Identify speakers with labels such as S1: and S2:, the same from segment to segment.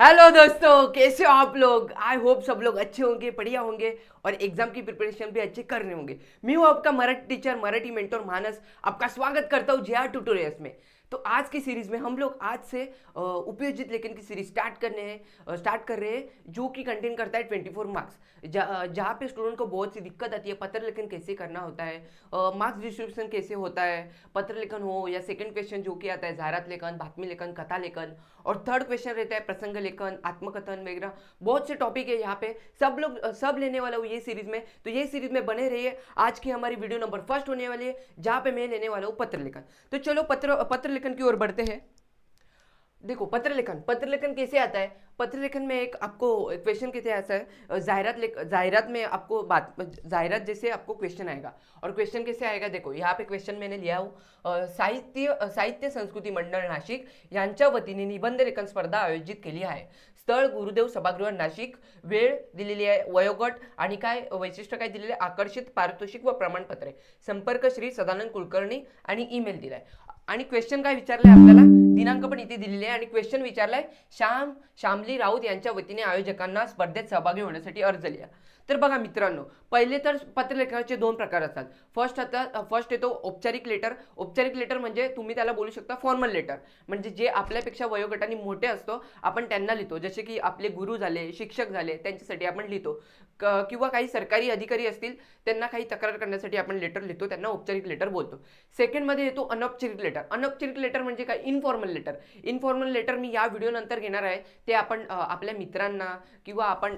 S1: Hello दोस्तों, कैसे हो आप लोग। आई होप सब लोग अच्छे होंगे, बढ़िया होंगे और एग्जाम की प्रिपरेशन भी अच्छे कर रहे होंगे। मैं हूँ आपका मराठी टीचर, मराठी मेंटोर मानस। आपका स्वागत करता हूँ जेआर ट्यूटोरियल्स में। तो आज की सीरीज में हम लोग आज से उपयोजित लेखन की सीरीज स्टार्ट कर रहे हैं, जो कि कंटेन करता है 24 मार्क्स। जहाँ पे स्टूडेंट को बहुत सी दिक्कत आती है, पत्र लेखन कैसे करना होता है, मार्क्स डिस्ट्रीब्यूशन कैसे होता है, पत्र लेखन हो या सेकंड क्वेश्चन जो कि आता है जाहिरात लेखन, बातमी लेखन, कथा लेखन, और थर्ड क्वेश्चन रहता है प्रसंग लेखन, आत्मकथन वगैरह। बहुत से टॉपिक है यहाँ पे, सब लेने वाला हूँ ये सीरीज में। तो ये सीरीज में बने रहिए। आज की हमारी वीडियो नंबर फर्स्ट होने वाली है, जहाँ पे मैं लेने वाला हूँ पत्र लेखन। तो चलो पत्र लेखन की ओर बढ़ते हैं। देखो, पत्र लेखन कैसे आता है। पत्र लेखन में एक आपको क्वेश्चन कैसे आता है, जाहिरात में आपको बात जाहिरात जैसे आपको क्वेश्चन आएगा। और क्वेश्चन कैसे आएगा, देखो यहाँ पे क्वेश्चन मैंने लिया हूँ। साहित्य संस्कृती मंडळ नाशिक यांच्या वतीने निबंध लेखन स्पर्धा आयोजित केली आहे। स्थळ गुरुदेव सभागृह नाशिक, वेळ दिलेली आहे, वयोगट आणि काय वैशिष्ट्य काय दिलेले, आकर्षित पारितोषिक व प्रमाणपत्रे, संपर्क श्री सदानंद कुलकर्णी आणि ईमेल दिलाय। आणि क्वेश्चन काय विचारलंय आपल्याला, दिनांक पण इथे दिलेले आहे आणि क्वेश्चन विचारलाय श्यामली राऊत यांच्या वतीने आयोजकांना स्पर्धेत सहभागी होण्यासाठी अर्ज लिहा। तर बघा मित्रांनो, पहिले तर पत्रलेखनाचे दोन प्रकार असतात। फर्स्ट येतो औपचारिक लेटर। औपचारिक लेटर म्हणजे तुम्ही त्याला बोलू शकता फॉर्मल लेटर, म्हणजे जे आपल्यापेक्षा वयोगटाने मोठे असतो आपण त्यांना लिहितो, जसे की आपले गुरु झाले, शिक्षक झाले, त्यांच्यासाठी आपण लिहितो। किंवा काही सरकारी अधिकारी असतील त्यांना काही तक्रार करण्यासाठी आपण लेटर लिहितो, त्यांना औपचारिक लेटर बोलतो। सेकंड मध्ये येतो अनौपचारिक लेटर। अनौपचारिक लेटर म्हणजे काय, इनफॉर्मल लेटर। इनफॉर्मल लेटर मी या व्हिडिओ नंतर घेणार आहे। ते आपण आपल्या मित्रांना किंवा आपण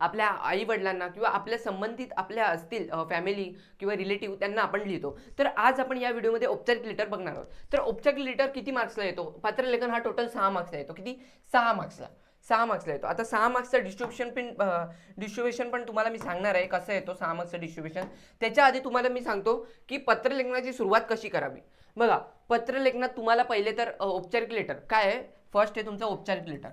S1: आपल्या आई वडिलांना किंवा आपल्या संबंधित आपल्या असतील फॅमिली किंवा रिलेटिव्ह, त्यांना आपण लिहितो। तर आज आपण या व्हिडिओमध्ये औपचारिक लेटर बघणार आहोत। तर औपचारिक लेटर किती मार्क्सला येतो, पत्रलेखन हा टोटल 6 मार्क्सला येतो। किती, 6 मार्क्सला। 6 मार्क्सला येतो। आता 6 मार्क्सचं डिस्ट्रीब्युशन पण तुम्हाला मी सांगणार आहे कसं येतो 6 मार्क्सचं डिस्ट्रीब्युशन। त्याच्या आधी तुम्हाला मी सांगतो की पत्रलेखनाची सुरुवात कशी करावी। बघा, पत्रलेखनात तुम्हाला पहिले तर औपचारिक लेटर काय आहे, फर्स्ट आहे तुमचं औपचारिक लेटर।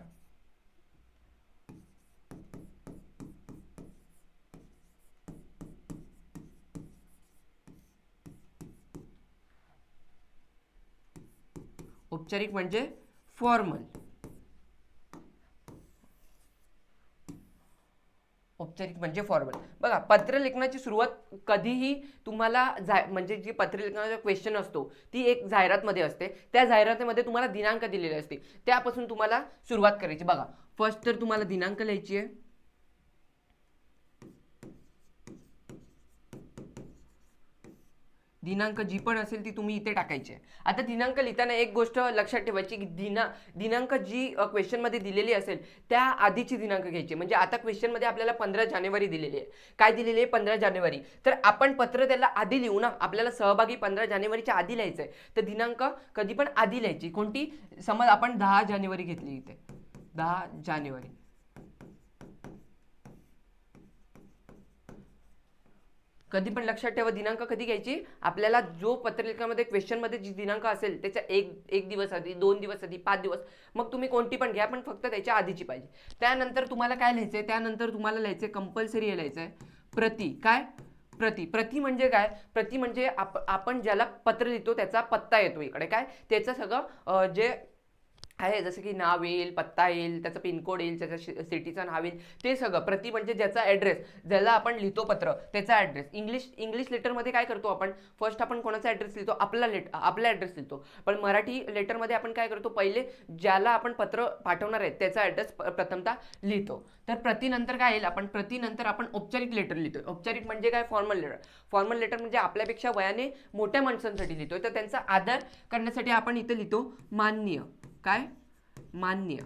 S1: औपचारिक म्हणजे फॉर्मल। औपचारिक म्हणजे फॉर्मल। बघा, पत्रलेखनाची सुरुवात कधीही तुम्हाला म्हणजे जी पत्रलेखनाचा क्वेश्चन असतो ती एक जाहिरातमध्ये असते, त्या जाहिरातीमध्ये तुम्हाला दिनांक दिलेले असते, त्यापासून तुम्हाला सुरुवात करायची। बघा, फर्स्ट तर तुम्हाला दिनांक लिहायची आहे। दिनांक जी पण असेल ती तुम्ही इथे टाकायची आहे। आता दिनांक लिहिताना एक गोष्ट लक्षात ठेवायची की दिनांक जी क्वेश्चन मध्ये दिलेली असेल त्या आधीची दिनांक घ्यायची। म्हणजे आता क्वेश्चन मध्ये आपल्याला 15 जानेवारी दिलेली आहे, काय दिलेली आहे, 15 जानेवारी। तर आपण पत्र त्याला आधी लिहू ना, आपल्याला सहभागी 15 जानेवारीच्या आधी लिहायचं आहे, तर दिनांक कधी पण आधी लिहायची। कोणती, समज आपण 10 जानेवारी घेतली, इथे 10 जानेवारी, कधी पण लक्षात ठेवा दिनांक कधी घ्यायची, आपल्याला जो पत्रलेखनामध्ये क्वेश्चन मध्ये जी दिनांक असेल त्याच्या एक दिवस आधी, 2 दिवस आधी, 5 दिवस, मग तुम्ही कोणती पण घ्या, पण फक्त त्याच्या आधीची पाहिजे। त्यानंतर तुम्हाला काय लिहायचंय, त्यानंतर तुम्हाला लिहायचंय कंपल्सरी हे लिहायचंय प्रति। काय, प्रति म्हणजे काय, प्रति म्हणजे आपण ज्याला पत्र लिहितो त्याचा पत्ता येतो इकडे, काय त्याचं सगळं जे आहे, जसं की नाव येईल, पत्ता येईल, त्याचं पिनकोड येईल, त्याच्या सिटीचं नाव येईल, ते सगळं। प्रति म्हणजे ज्याचा ॲड्रेस, ज्याला आपण लिहितो पत्र त्याचा ॲड्रेस। इंग्लिश लेटरमध्ये काय करतो आपण, फर्स्ट आपण कोणाचा ॲड्रेस लिहितो, आपला ॲड्रेस लिहितो। पण मराठी लेटरमध्ये आपण काय करतो, पहिले ज्याला आपण पत्र पाठवणार आहे त्याचा ॲड्रेस प्रथमतः लिहितो। तर प्रतिनंतर काय येईल, आपण प्रतिनंतर आपण औपचारिक लेटर लिहितो। औपचारिक म्हणजे काय, फॉर्मल लेटर। फॉर्मल लेटर म्हणजे आपल्यापेक्षा वयाने मोठ्या माणसांसाठी लिहितोय, तर त्यांचा आदर करण्यासाठी आपण इथे लिहितो माननीय। काय, मान्य।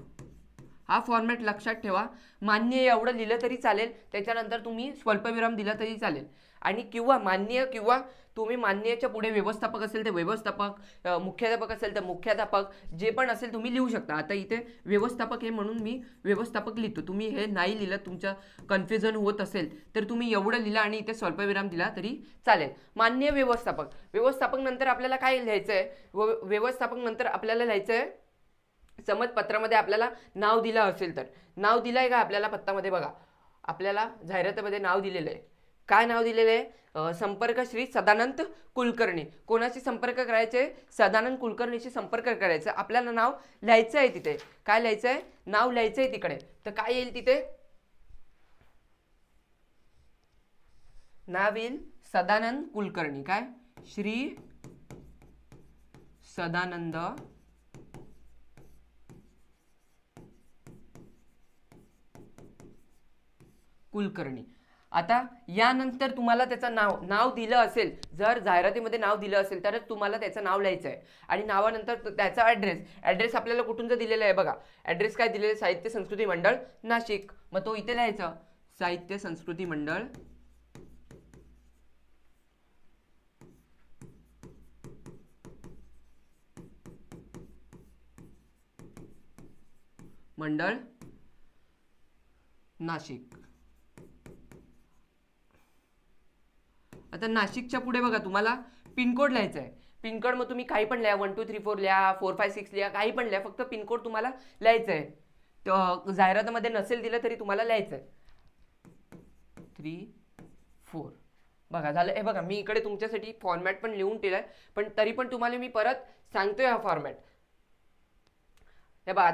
S1: हा फॉर्मॅट लक्षात ठेवा। मान्य एवढं लिहिलं तरी चालेल, त्याच्यानंतर तुम्ही स्वल्पविराम दिला तरी चालेल। आणि किंवा मान्य, किंवा तुम्ही मान्यच्या पुढे व्यवस्थापक असेल तर व्यवस्थापक, मुख्याध्यापक असेल तर मुख्याध्यापक, जे पण असेल तुम्ही लिहू शकता। आता इथे व्यवस्थापक आहे म्हणून मी व्यवस्थापक लिहितो। तुम्ही हे नाही लिहिलं, तुमचं कन्फ्युजन होत असेल तर तुम्ही एवढं लिहिला आणि इथे स्वल्पविराम दिला तरी चालेल। मान्य व्यवस्थापक। व्यवस्थापक नंतर आपल्याला काय लिहायचं आहे, व्यवस्थापक नंतर आपल्याला लिहायचं आहे, समज पत्रामध्ये आपल्याला नाव दिलं असेल तर, नाव दिलंय का आपल्याला पत्रामध्ये, बघा आपल्याला जाहिरातीमध्ये नाव दिलेलं आहे, काय नाव दिलेलं आहे? संपर्क श्री सदानंद कुलकर्णी. कोणाशी संपर्क करायचे? सदानंद कुलकर्णीशी संपर्क करायचा. आपल्याला नाव लिहायचं आहे तिथे. काय लिहायचं आहे? नाव लिहायचं आहे तिकडे. तर काय येईल तिथे? नाव येईल सदानंद कुलकर्णी. काय? श्री सदानंद कुलकर्णी. आता यानंतर तुम्हाला त्याचं नाव दिलं असेल, जर जाहिरातीमध्ये नाव दिलं असेल तरच तुम्हाला त्याचं नाव लिहायचं आहे. आणि नावानंतर त्याचा ॲड्रेस आपल्याला कुठून जर दिलेला आहे बघा. ॲड्रेस काय दिलेलं आहे? साहित्य संस्कृती मंडळ नाशिक. मग तो इथे लिहायचा, साहित्य संस्कृती मंडळ नाशिक. आता नाशिकच्या पुढे बघा तुम्हाला पिनकोड लिहायचा आहे. पिनकोड मग तुम्ही काही पण लिहा, 1 2 3 4 लिहा, 4 5 6 लिहा, काही पण लिहा, फक्त पिनकोड तुम्हाला लिहायचं आहे. तर जाहिरातीमध्ये नसेल दिलं तरी तुम्हाला लिहायचं आहे. 3 4 बघा झालं. हे बघा मी इकडे तुमच्यासाठी फॉर्मॅट पण लिहून ठेवलाय, पण तरी पण तुम्हाला मी परत सांगतोय हा फॉर्मॅट. हे बघा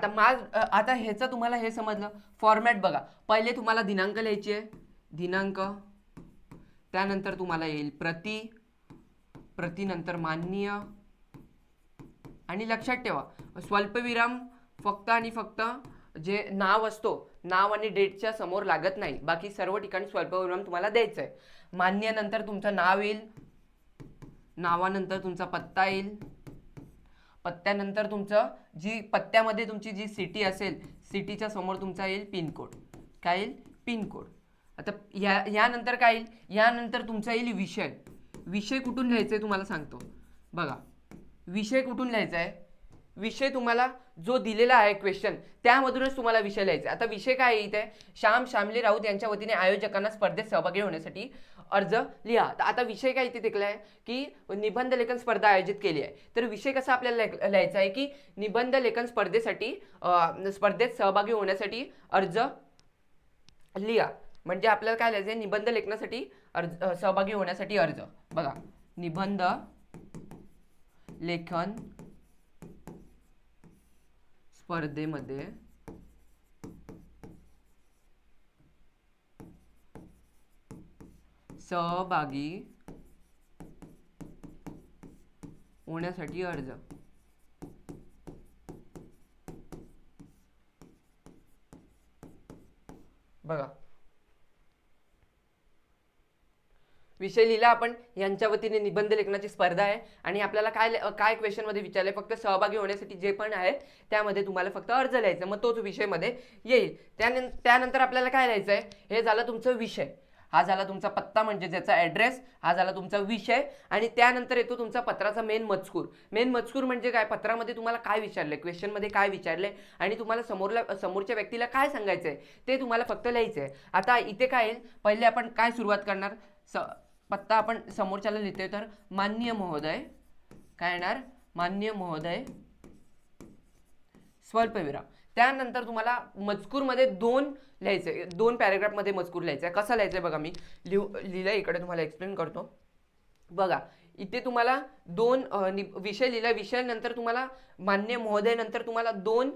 S1: आता ह्याचं तुम्हाला हे समजलं. फॉर्मॅट बघा, पहिले तुम्हाला दिनांक लिहायची आहे, दिनांक. त्यानंतर तुम्हाला येईल नंतर माननीय. आणि लक्षात ठेवा स्वल्पविराम फक्त आणि फक्त जे नाव असतो, नाव आणि डेटच्या समोर लागत नाही. बाकी सर्व ठिकाणी स्वल्पविराम तुम्हाला द्यायचं आहे. मान्य नंतर तुमचं नाव येईल, नावानंतर तुमचा पत्ता येईल, पत्त्यानंतर पत्त्यामध्ये तुमची जी सिटी असेल, सिटीच्या समोर तुमचा येईल पिनकोड. काय येईल? पिनकोड. आता यानंतर काय येईल? यानंतर तुमचा येईल विषय कुठून लिहायचा आहे तुम्हाला सांगतो. बघा विषय कुठून लिहायचा आहे? विषय तुम्हाला जो दिलेला आहे क्वेश्चन त्यामधूनच तुम्हाला विषय लिहायचा आहे. आता विषय काय येते? श्यामली राऊत यांच्या वतीने आयोजकांना स्पर्धेत सहभागी होण्यासाठी अर्ज लिहा. आता विषय काय इथे दिलेला आहे की निबंध लेखन स्पर्धा आयोजित केली आहे. तर विषय कसा आपल्याला लिहायचा आहे की निबंध लेखन स्पर्धेत सहभागी होण्यासाठी अर्ज लिहा. म्हणजे आपल्याला काय लिहायचं आहे? निबंध लेखनासाठी सहभागी होण्यासाठी अर्ज. बघा निबंध लेखन स्पर्धेमध्ये सहभागी होण्यासाठी अर्ज. बघा विषय लिहिला आपण. यांच्या वतीने निबंध लेखनाची स्पर्धा आहे आणि आपल्याला काय क्वेश्चन मध्ये विचारले? फक्त सहभागी होण्यासाठी जे पण आहे त्यामध्ये तुम्हाला फक्त अर्ज लिहायचा. मग तोच विषय मध्ये येईल. त्यानंतर आपल्याला काय लिहायचं आहे? हे झालं तुमचं विषय, हा झाला तुमचा पत्ता म्हणजे ज्याचा ॲड्रेस, हा झाला तुमचा विषय. आणि त्यानंतर येतो तुमचा पत्राचा मेन मजकूर. मेन मजकूर म्हणजे काय? पत्रामध्ये तुम्हाला काय विचारले, क्वेश्चनमध्ये काय विचारले आणि तुम्हाला समोरच्या व्यक्तीला काय सांगायचं आहे ते तुम्हाला फक्त लिहायचं आहे. आता इथे काय येईल? पहिले आपण काय सुरुवात करणार? पत्ता आपण समोरच्याला लिहितोय तर माननीय महोदय. काय येणार? माननीय महोदय स्वल्पविराम. त्यानंतर तुम्हाला मजकूरमध्ये 2 लिहायचे, 2 पॅरेग्राफमध्ये मजकूर लिहायचा आहे. कसं लिहायचं आहे बघा, मी लिहिलंय इकडे, तुम्हाला एक्सप्लेन करतो. बघा इथे तुम्हाला 2 विषय लिहिला. विषयानंतर तुम्हाला मान्य महोदय नंतर तुम्हाला 2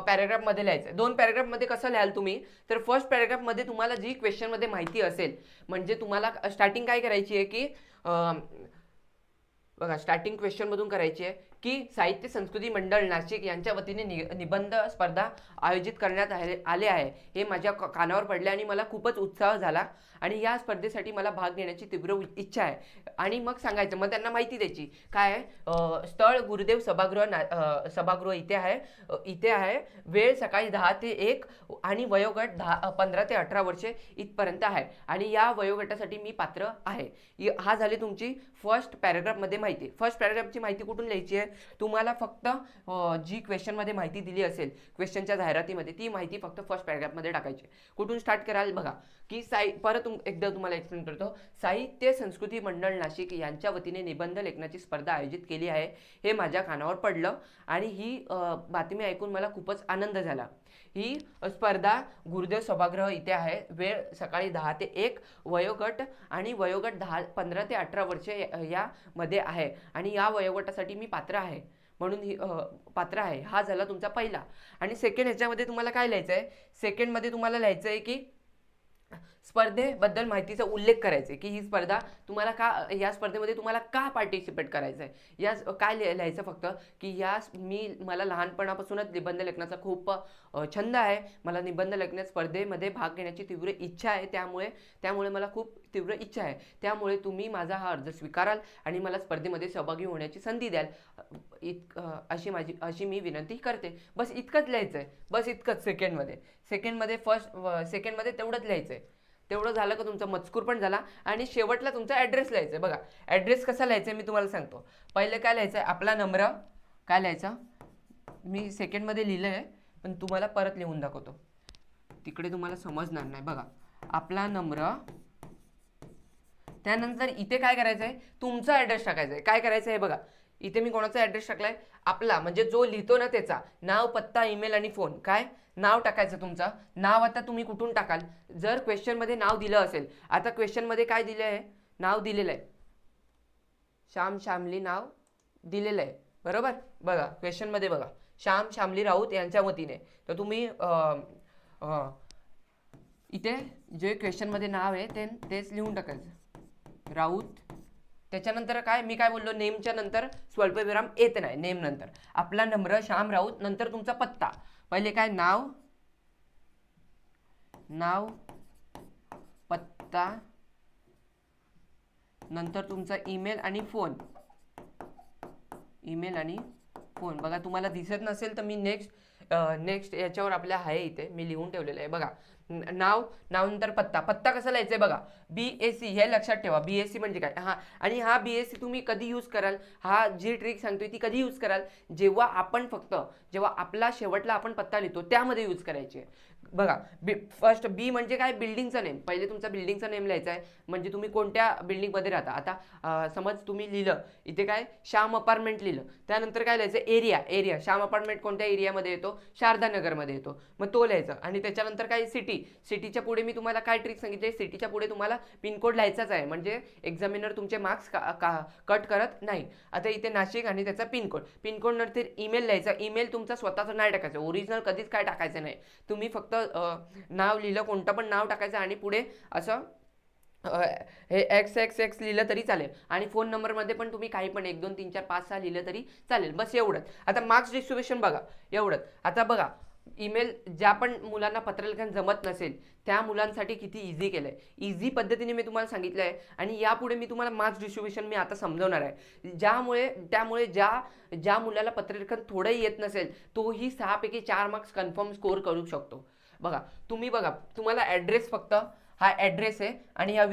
S1: पॅरेग्राफमध्ये लिहायचं आहे. 2 पॅरेग्राफमध्ये कसं लिहाल तुम्ही? तर फर्स्ट पॅरेग्राफमध्ये तुम्हाला जी क्वेश्चनमध्ये माहिती असेल, म्हणजे तुम्हाला स्टार्टिंग काय करायची आहे की बघा स्टार्टिंग क्वेश्चनमधून करायची आहे की साहित्य संस्कृती मंडळ नाशिक यांच्या वतीने निबंध स्पर्धा आयोजित करण्यात आले आहे. हे माझ्या कानावर पडले आणि मला खूपच उत्साह झाला आणि या स्पर्धेसाठी मला भाग घेण्याची तीव्र इच्छा आहे. आणि मग सांगायचं, मग त्यांना माहिती द्यायची. काय आहे? स्थळ गुरुदेव सभागृह इथे आहे. वेळ सकाळी 10 ते 1 आणि वयोगट 15 ते 18 वर्षे इथपर्यंत आहे आणि या वयोगटासाठी मी पात्र आहे. हा झाली तुमची फर्स्ट पॅरेग्राफमध्ये माहिती. फर्स्ट पॅरेग्राफची माहिती कुठून लिहायची आहे? तुम्हाला फक्त जी क्वेश्चनमध्ये माहिती दिली असेल क्वेश्चनच्या जाहिरातीमध्ये ती माहिती फक्त फर्स्ट पॅराग्राफमध्ये टाकायची. कुठून स्टार्ट कराल बघा की परत एकदा तुम्हाला एक्सप्लेन करतो. साहित्य संस्कृती मंडळ नाशिक यांच्या वतीने निबंध लेखनाची स्पर्धा आयोजित केली आहे हे माझ्या कानावर पडलं आणि ही बातमी ऐकून मला खूपच आनंद झाला. ही स्पर्धा गुरुदेव सभागृह इथे आहे. वेळ सकाळी 10 ते 1. वयोगट आणि वयोगट 15 ते 18 वर्षे यामध्ये आहे आणि या वयोगटासाठी मी पात्र आहे म्हणून ही पात्र आहे. हा झाला तुमचा पहिला. आणि सेकंड ह्याच्यामध्ये तुम्हाला काय लिहायचं आहे, सेकंडमध्ये तुम्हाला लिहायचं आहे की स्पर्धेबद्दल माहितीचा उल्लेख करायचा आहे की ही स्पर्धा तुम्हाला का, या स्पर्धेमध्ये तुम्हाला का पार्टिसिपेट करायचं आहे. या काय लिहायचं फक्त की मला लहानपणापासूनच निबंध लेखनाचा खूप छंद आहे. मला निबंध लेखन स्पर्धेमध्ये भाग घेण्याची तीव्र इच्छा आहे. त्यामुळे मला खूप तीव्र इच्छा आहे. त्यामुळे तुम्ही माझा हा अर्ज स्वीकाराल आणि मला स्पर्धेमध्ये सहभागी होण्याची संधी द्याल अशी मी विनंती करते. बस इतकंच लिहायचं आहे. बस इतकंच सेकंडमध्ये तेवढंच लिहायचं आहे. तेवढं झालं का तुमचा मजकूर पण झाला. आणि शेवटला तुमचा ॲड्रेस लिहायचा आहे. बघा ॲड्रेस कसा लिहायचा आहे मी तुम्हाला सांगतो. पहिले काय लिहायचं आहे, आपला नम्र काय लिहायचा, मी सेकंडमध्ये लिहिलं आहे पण तुम्हाला परत लिहून दाखवतो, तिकडे तुम्हाला समजणार नाही. बघा आपला नम्र, त्यानंतर इथे काय करायचं आहे, तुमचा ॲड्रेस टाकायचा आहे. काय करायचं आहे बघा, इथे मी कोणाचा ॲड्रेस टाकलाय, आपला म्हणजे जो लिहितो ना त्याचा नाव, पत्ता, ईमेल आणि फोन. काय नाव टाकायचं तुमचं नाव. आता तुम्ही कुठून टाकाल, जर क्वेश्चनमध्ये नाव दिलं असेल, आता क्वेश्चनमध्ये काय दिलं आहे, नाव दिलेलं आहे, श्यामली नाव दिलेलं आहे बरोबर. बघा क्वेश्चनमध्ये बघा श्यामली राऊत यांच्या वतीने. तर तुम्ही इथे जे क्वेश्चनमध्ये नाव आहे तेच लिहून टाकायचं, राऊत. त्याच्यानंतर काय मी काय बोललो, नेमच्या नंतर स्वल्पविराम येत नाही, नेम नंतर आपला नम्र श्याम राऊत, नंतर तुमचा पत्ता. पहिले काय नाव पत्ता, नंतर तुमचा ईमेल आणि फोन. बघा तुम्हाला दिसत नसेल तर मी नेक्स्ट याच्यावर आपल्या आहे, इथे मी लिहून ठेवलेलं आहे बघा. नाव नंतर पत्ता कसा लिहायचा आहे बघा, BSc हे लक्षात ठेवा. BSc म्हणजे काय, आणि हा BSc तुम्ही कधी यूज कराल, हा जी ट्रिक सांगतोय ती कधी यूज कराल, जेव्हा आपला शेवटला आपण पत्ता लिहितो त्यामध्ये यूज करायची आहे. बघा फर्स्ट बी म्हणजे काय, बिल्डिंगचं नेम. पहिले तुमचा बिल्डिंगचा नेम लिहायचा आहे, म्हणजे तुम्ही कोणत्या बिल्डिंगमध्ये राहता. आता समज तुम्ही लिहिलं इथे काय श्याम अपार्टमेंट लिहिलं, त्यानंतर काय लिहायचं, एरिया. श्याम अपार्टमेंट कोणत्या एरियामध्ये येतो, शारदानगरमध्ये येतो, मग तो लिहायचा. आणि त्याच्यानंतर काय सिटीच्या पुढे मी तुम्हाला काय ट्रिक सांगितली, सिटीच्या पुढे तुम्हाला पिनकोड लिहायचाच आहे, म्हणजे एक्झामिनर तुमचे मार्क्स कट करत नाही. आता इथे नाशिक आणि त्याचा पिनकोड नंतर ईमेल लिहायचा. ईमेल तुमचा स्वतःचं नाही टाकायचं, ओरिजिनल कधीच काय टाकायचं नाही. तुम्ही फक्त नाव लिहिलं, कोणतं पण नाव टाकायचं आणि पुढे असं हे XXX लिहिलं तरी चालेल. आणि फोन नंबरमध्ये पण तुम्ही काही पण 1 2 3 4 5 6 लिहिलं तरी चालेल. बस एवढंच. आता मार्क्स डिस्ट्रीब्युशन बघा एवढंच. आता बघा ईमेल, ज्या पण मुलांना पत्रलेखन जमत नसेल त्या मुलांसाठी किती इझी केलं आहे, इझी पद्धतीने मी तुम्हाला सांगितलं आहे. आणि यापुढे मी तुम्हाला मार्क्स डिस्ट्रीब्युशन मी आता समजवणार आहे, त्यामुळे ज्या मुलाला पत्रलेखन थोडंही येत नसेल तोही 6 पैकी 4 मार्क्स कन्फर्म स्कोर करू शकतो. बघा तुम्हाला ॲड्रेस, फक्त हा ॲड्रेस आहे आणि हा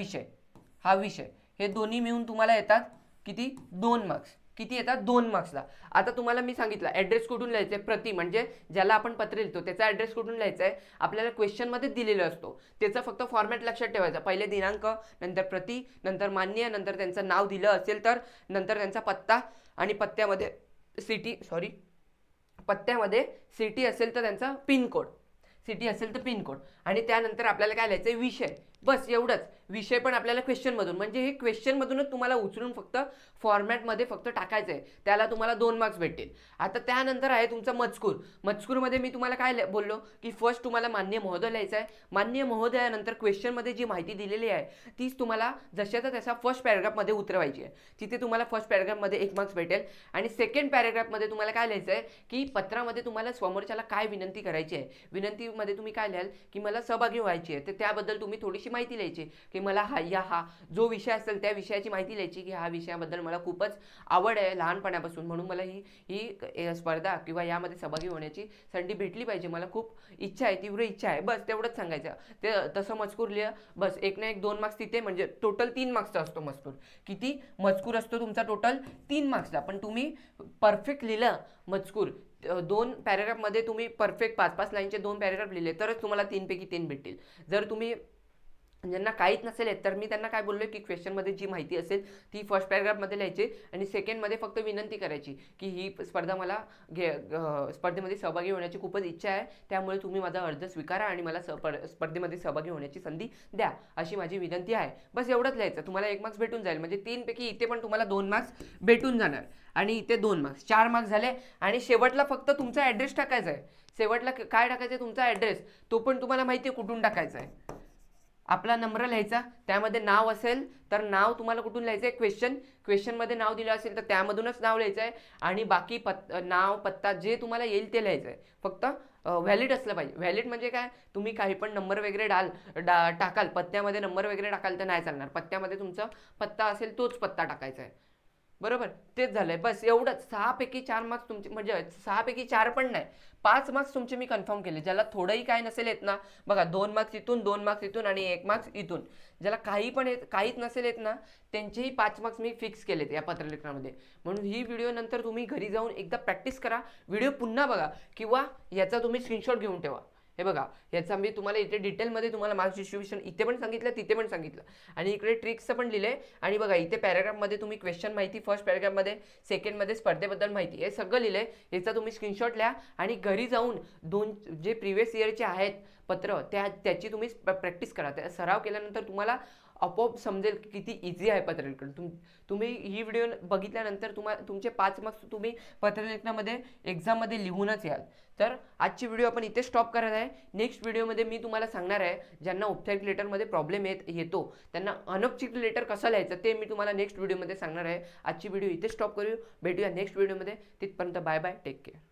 S1: विषय हे दोन्ही मिळून तुम्हाला येतात किती, 2 मार्क्स. किती येतात, 2 मार्क्सला. आता तुम्हाला मी सांगितलं ॲड्रेस कुठून लिहायचं आहे, प्रति म्हणजे ज्याला आपण पत्र लिहितो त्याचा ॲड्रेस कुठून लिहायचा आहे, आपल्याला क्वेश्चनमध्येच दिलेला असतो. त्याचा फक्त फॉर्मॅट लक्षात ठेवायचा, पहिले दिनांक, नंतर प्रति, नंतर मान्य, नंतर त्यांचं नाव दिलं असेल तर, नंतर त्यांचा पत्ता, आणि पत्त्यामध्ये सिटी असेल तर त्यांचा पिनकोड, आणि त्यानंतर आपल्याला काय लिहायचं आहे, विषय. बस एवढंच. विषय पण आपल्याला क्वेश्चनमधून, म्हणजे हे क्वेश्चनमधूनच तुम्हाला उचलून फक्त फॉर्मॅटमध्ये फक्त टाकायचं आहे, त्याला तुम्हाला 2 मार्क्स भेटतील. आता त्यानंतर आहे तुमचा मजकूरमध्ये मी तुम्हाला काय बोललो की फर्स्ट तुम्हाला मान्य महोदय लिहायचं आहे. मान्य महोदयानंतर क्वेश्चनमध्ये जी माहिती दिलेली आहे तीच तुम्हाला जशाचा तसा फर्स्ट पॅराग्राफमध्ये उतरवायची आहे. तिथे तुम्हाला फर्स्ट पॅराग्राफमध्ये 1 मार्क्स भेटेल. आणि सेकंड पॅराग्राफमध्ये तुम्हाला काय लिहायचं आहे की पत्रामध्ये तुम्हाला समोरच्याला काय विनंती करायची आहे. विनंतीमध्ये तुम्ही काय लिहाल की मला सहभागी व्हायची आहे, तर त्याबद्दल तुम्ही थोडीशी विषयाची माहिती लिहायची की मला हा जो विषय असेल त्या विषयाची माहिती लिहायची की ह्या विषयाबद्दल मला खूपच आवड आहे लहानपणापासून, म्हणून मला ही स्पर्धा किंवा यामध्ये सहभागी होण्याची संधी भेटली पाहिजे, मला खूप इच्छा आहे, तीव्र इच्छा आहे, बस तेवढंच सांगायचं. ते तसं मजकूर लिहा, बस एक ना एक 2 मार्क्स तिथे, म्हणजे टोटल 3 मार्क्सचा असतो मजकूर. किती मजकूर असतो तुमचा? टोटल 3 मार्क्सला. पण तुम्ही परफेक्ट लिहिलं मजकूर, 2 पॅरेग्राफमध्ये तुम्ही परफेक्ट 5-5 लाईनचे 2 पॅरेग्राफ लिहिले तरच तुम्हाला 3 पैकी 3 भेटतील. जर तुम्ही ज्यांना काहीच नसेल येत तर मी त्यांना काय बोललो की क्वेश्चनमध्ये जी माहिती असेल ती फर्स्ट पॅरेग्राफमध्ये लिहायची आणि सेकंडमध्ये फक्त विनंती करायची की ही स्पर्धा मला स्पर्धेमध्ये सहभागी होण्याची खूपच इच्छा आहे, त्यामुळे तुम्ही माझा अर्ज स्वीकारा आणि मला स्पर्धेमध्ये सहभागी होण्याची संधी द्या, अशी माझी विनंती आहे. बस एवढंच लिहायचं, तुम्हाला 1 मार्क्स भेटून जाईल. म्हणजे 3 पैकी इथे पण तुम्हाला 2 मार्क्स भेटून जाणार आणि इथे 2 मार्क्स, 4 मार्क्स झाले. आणि शेवटला फक्त तुमचा ॲड्रेस टाकायचा आहे. शेवटला काय टाकायचं आहे? तुमचा ॲड्रेस. तो पण तुम्हाला माहिती आहे कुठून टाकायचा आहे. आपला नंबर लिहायचा, त्यामध्ये नाव असेल तर नाव तुम्हाला कुठून लिहायचं आहे? क्वेश्चनमध्ये नाव दिलं असेल तर त्यामधूनच नाव लिहायचं आहे आणि बाकी नाव पत्ता जे तुम्हाला येईल ते लिहायचं आहे. फक्त व्हॅलिड असलं पाहिजे. व्हॅलिड म्हणजे काय? तुम्ही काही पण नंबर वगैरे टाकाल, पत्त्यामध्ये नंबर वगैरे टाकाल तर नाही चालणार. पत्त्यामध्ये तुमचा पत्ता असेल तोच पत्ता टाकायचा आहे. बरोबर, तेच झालंय. बस एवढंच. 6 पैकी 4 मार्क्स तुमचे, म्हणजे 6 पैकी 4 पण नाही, 5 मार्क्स तुमचे मी कन्फर्म केले. ज्याला थोडंही काय नसेल येत ना, बघा 2 मार्क्स इथून, 2 मार्क्स इथून आणि 1 मार्क्स इथून, ज्याला काहीच नसेल येत ना त्यांचेही 5 मार्क्स मी फिक्स केलेत या पत्रलेखनामध्ये. म्हणून ही व्हिडिओ नंतर तुम्ही घरी जाऊन एकदा प्रॅक्टिस करा, व्हिडिओ पुन्हा बघा किंवा याचा तुम्ही स्क्रीनशॉट घेऊन ठेवा. हे बघा, याचा मी तुम्हाला इथे डिटेलमध्ये तुम्हाला मार्क्स डिस्ट्रीब्युशन इथे पण सांगितलं, तिथे पण सांगितलं आणि इकडे ट्रिक्सचं पण लिहिलंय. आणि बघा इथे पॅराग्राफमध्ये तुम्ही क्वेश्चन माहिती फर्स्ट पॅराग्राफमध्ये, सेकंडमध्ये स्पर्धेबद्दल माहिती, हे सगळं लिहिलंय. याचा तुम्ही स्क्रीनशॉट लिहा आणि घरी जाऊन 2 जे प्रिव्हियस इयरचे आहेत पत्र त्याची तुम्ही प्रॅक्टिस करा. त्या सराव केल्यानंतर तुम्हाला आपोआप समजेल की किती इझी आहे पत्रलेखन. तुम्ही ही व्हिडिओ बघितल्यानंतर तुमचे 5 मार्क्स तुम्ही पत्रलेखनामध्ये एक्झाममध्ये लिहूनच याल. तर आजची व्हिडिओ आपण इथे स्टॉप करत आहे. नेक्स्ट व्हिडिओमध्ये मी तुम्हाला सांगणार आहे ज्यांना औपचारिक लेटरमध्ये प्रॉब्लेम येतो त्यांना अनौपचारिक लेटर कसं लिहायचं ते मी तुम्हाला नेक्स्ट व्हिडिओमध्ये सांगणार आहे. आजची व्हिडिओ इथे स्टॉप करू, भेटूया नेक्स्ट व्हिडिओमध्ये. तिथपर्यंत बाय बाय, टेक केअर.